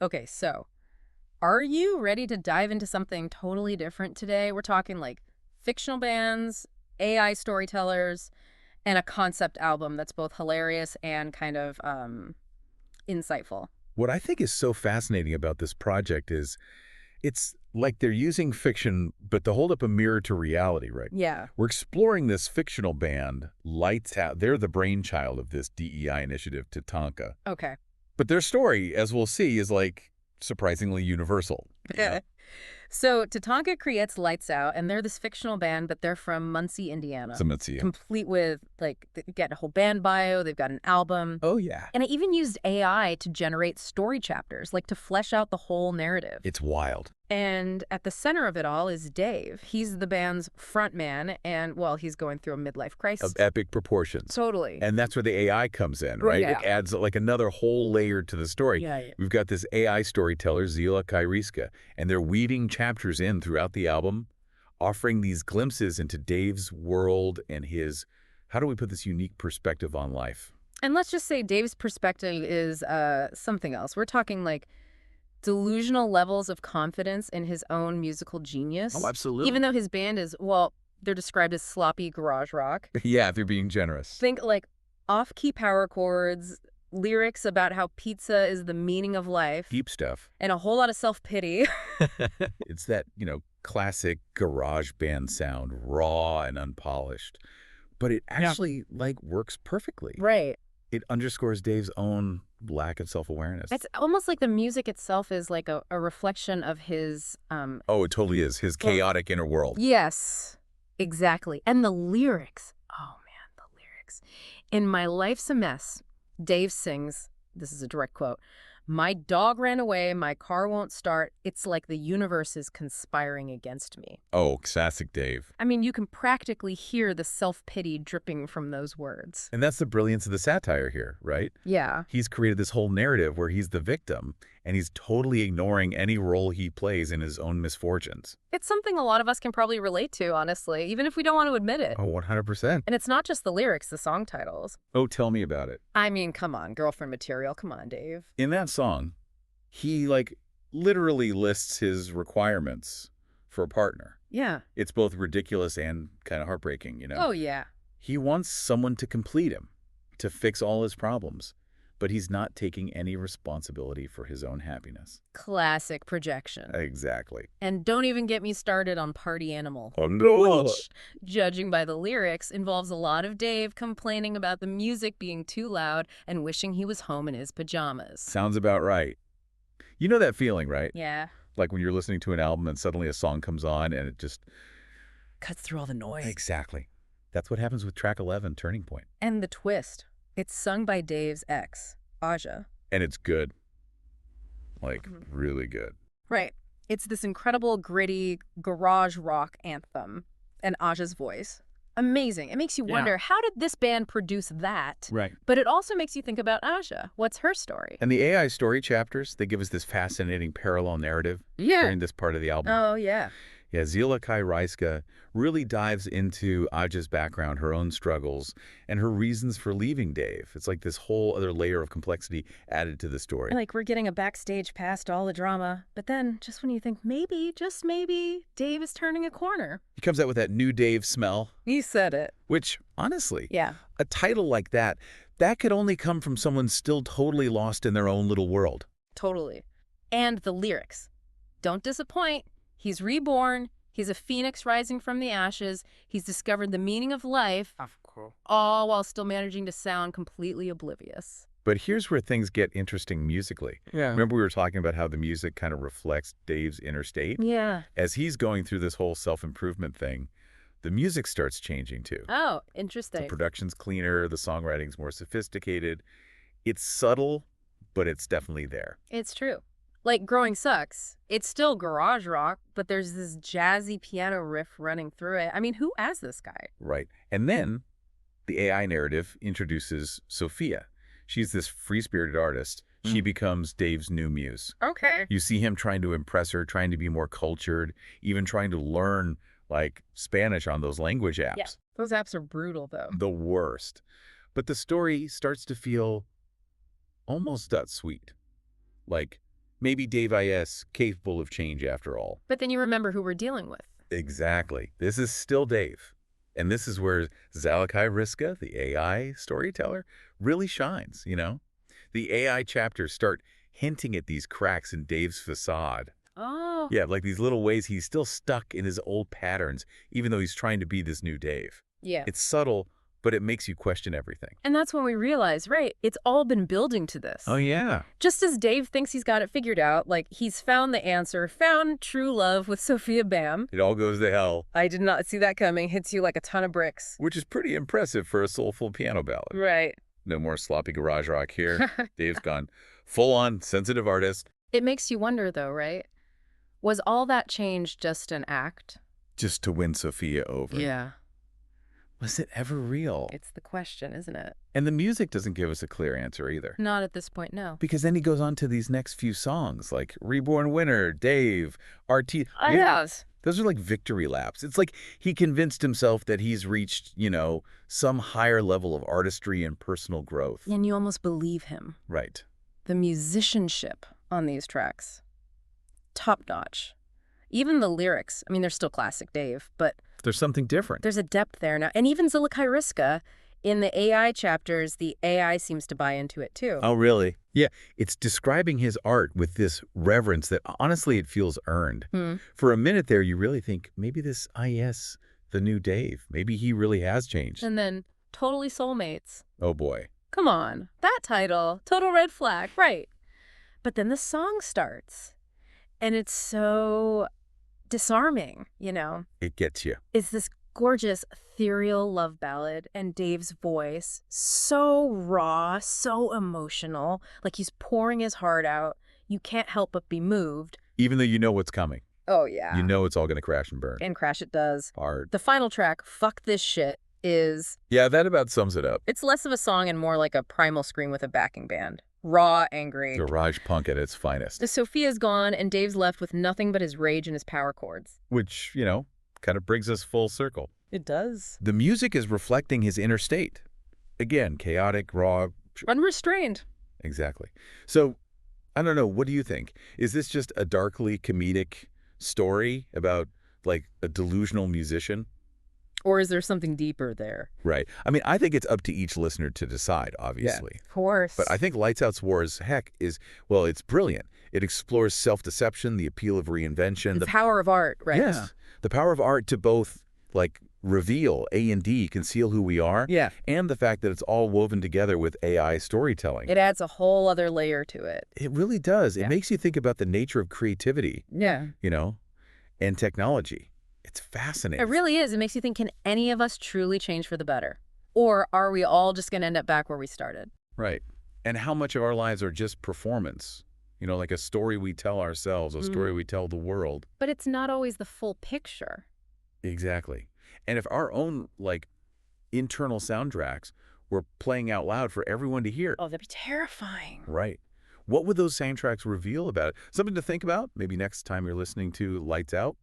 Okay, so are you ready to dive into something totally different today? We're talking like fictional bands, AI storytellers, and a concept album that's both hilarious and kind of insightful. What I think is so fascinating about this project is it's like they're using fiction, but to hold up a mirror to reality, right? Yeah. We're exploring this fictional band, Lights Out. They're the brainchild of this DEI initiative, TATANKA. Okay. But their story, as we'll see, is like surprisingly universal. Yeah. So Tatanka creates Lights Out, and they're this fictional band, but they're from Muncie, Indiana. Some see. Complete with, like, they get a whole band bio, they've got an album. Oh, yeah. And I even used AI to generate story chapters, like to flesh out the whole narrative. It's wild. And at the center of it all is Dave. He's the band's front man, and, well, he's going through a midlife crisis. Of epic proportions. Totally. And that's where the AI comes in, right? Yeah. It adds like another whole layer to the story. Yeah. We've got this AI storyteller, 𝗧𝗓𝗧𝗔𝗓𝗓𝗓, and they're weaving chapters in throughout the album, offering these glimpses into Dave's world and his, how do we put this unique perspective on life? And let's just say Dave's perspective is something else. We're talking like delusional levels of confidence in his own musical genius. Oh, absolutely. Even though his band is, well, they're described as sloppy garage rock. Yeah, if you're being generous. Think like off-key power chords, lyrics about how pizza is the meaning of life. Deep stuff. And a whole lot of self-pity. It's that, classic garage band sound, raw and unpolished. But it actually, works perfectly. Right. It underscores Dave's own lack of self-awareness. It's almost like the music itself is like a reflection of his... Oh, it totally is. His chaotic inner world. Yes, exactly. And the lyrics. Oh, man, the lyrics. In My Life's a Mess, Dave sings, this is a direct quote, "My dog ran away, my car won't start. It's like the universe is conspiring against me." Oh, classic Dave. I mean, you can practically hear the self-pity dripping from those words. And that's the brilliance of the satire here, right? Yeah. He's created this whole narrative where he's the victim, and he's totally ignoring any role he plays in his own misfortunes. It's something a lot of us can probably relate to, honestly, even if we don't want to admit it. Oh, 100%. And it's not just the lyrics, the song titles. Oh, tell me about it. I mean, come on, girlfriend material. Come on, Dave. In that song, he, literally lists his requirements for a partner. Yeah. It's both ridiculous and kind of heartbreaking, Oh, yeah. He wants someone to complete him, to fix all his problems, but he's not taking any responsibility for his own happiness. Classic projection. Exactly. And don't even get me started on Party Animal. Oh, no. Which, judging by the lyrics, involves a lot of Dave complaining about the music being too loud and wishing he was home in his pajamas. Sounds about right. You know that feeling, right? Yeah. Like when you're listening to an album and suddenly a song comes on and it just... Cuts through all the noise. Exactly. That's what happens with track 11, Turning Point. And the twist. It's sung by Dave's ex, 𝗧𝗓𝗓𝗓. And it's good. Really good. Right. It's this incredible, gritty, garage rock anthem. And 𝗧𝗓𝗓's voice. Amazing. It makes you wonder, how did this band produce that? Right. But it also makes you think about 𝗧𝗓𝗓. What's her story? And the AI story chapters, they give us this fascinating parallel narrative during this part of the album. Oh, yeah. Yeah, 𝗧𝗓𝗓𝗓𝗧𝗓 really dives into 𝗧𝗓𝗓's background, her own struggles, and her reasons for leaving Dave. It's like this whole other layer of complexity added to the story. Like we're getting a backstage past all the drama, but then just when you think maybe, just maybe, Dave is turning a corner. He comes out with that new Dave smell. You said it. Which, honestly, Yeah. a title like that could only come from someone still totally lost in their own little world. Totally. And the lyrics. Don't disappoint. He's reborn. He's a phoenix rising from the ashes. He's discovered the meaning of life, all while still managing to sound completely oblivious. But here's where things get interesting musically. Yeah. Remember we were talking about how the music kind of reflects Dave's inner state? Yeah. As he's going through this whole self-improvement thing, the music starts changing too. Oh, interesting. The production's cleaner, the songwriting's more sophisticated. It's subtle, but it's definitely there. It's true. Like Growing Sucks, it's still garage rock, but there's this jazzy piano riff running through it. I mean, who as this guy? Right. And then the AI narrative introduces Sophia. She's this free-spirited artist. She becomes Dave's new muse. Okay. You see him trying to impress her, trying to be more cultured, even trying to learn, Spanish on those language apps. Yeah. Those apps are brutal, though. The worst. But the story starts to feel almost sweet. Maybe Dave is capable of change after all. But then you remember who we're dealing with. Exactly. This is still Dave. And this is where 𝗧𝗧𝗧𝗧𝗧𝗧, the AI storyteller, really shines, you know? The AI chapters start hinting at these cracks in Dave's facade. Oh. Yeah, like these little ways he's still stuck in his old patterns, even though he's trying to be this new Dave. Yeah. It's subtle, but it makes you question everything. And that's when we realize, right, it's all been building to this. Oh, yeah. Just as Dave thinks he's got it figured out, like he's found the answer, found true love with Sophia Bam. It all goes to hell. I did not see that coming. Hits you like a ton of bricks. Which is pretty impressive for a soulful piano ballad. Right. No more sloppy garage rock here. Dave's gone full-on sensitive artist. It makes you wonder, though, right? Was all that change just an act? Just to win Sophia over. Yeah. Was it ever real? It's the question, isn't it? And the music doesn't give us a clear answer either. Not at this point, no. Because then he goes on to these next few songs, like Reborn Winner, Dave, RT. Yes. Those are like victory laps. It's like he convinced himself that he's reached, you know, some higher level of artistry and personal growth. And you almost believe him. Right. The musicianship on these tracks, top-notch. Even the lyrics, I mean, they're still classic Dave, but there's something different. there's a depth there now. And even 𝗧𝗧𝗧𝗧𝗧𝗧, in the AI chapters, the AI seems to buy into it, too. Oh, really? Yeah, it's describing his art with this reverence that, honestly, it feels earned. For a minute there, you really think, maybe this IS, the new Dave, maybe he really has changed. And then, totally soulmates. Oh, boy. Come on. That title, total red flag, right. But then the song starts, and it's so disarming, you know? It gets you. It's this gorgeous, ethereal love ballad, and Dave's voice, so raw, so emotional, like he's pouring his heart out. You can't help but be moved. Even though you know what's coming. Oh, yeah. You know it's all going to crash and burn. And crash it does. Hard. The final track, Fuck This Shit, is... Yeah, that about sums it up. It's less of a song and more like a primal scream with a backing band. Raw, angry. Garage punk at its finest. The Sophia's gone, and Dave's left with nothing but his rage and his power chords. Which, you know, kind of brings us full circle. It does. The music is reflecting his inner state. Again, chaotic, raw. Unrestrained. Exactly. So, I don't know, what do you think? Is this just a darkly comedic story about, like, a delusional musician? Or is there something deeper there? Right. I mean, I think it's up to each listener to decide, obviously. Yeah, of course. But I think Lights Out 𝗧𝗧𝗧𝗧𝗧 heck is, well, it's brilliant. It explores self-deception, the appeal of reinvention. The power of art, right? Yeah. The power of art to both, like, reveal, A&D, conceal who we are. Yeah. And the fact that it's all woven together with AI storytelling. It adds a whole other layer to it. It really does. Yeah. It makes you think about the nature of creativity, Yeah. you know, and technology. It's fascinating. It really is. It makes you think, can any of us truly change for the better? Or are we all just going to end up back where we started? Right. And how much of our lives are just performance? You know, like a story we tell ourselves, a story we tell the world. But it's not always the full picture. Exactly. And if our own, like, internal soundtracks were playing out loud for everyone to hear. Oh, that'd be terrifying. Right. What would those soundtracks reveal about it? Something to think about maybe next time you're listening to Lights Out.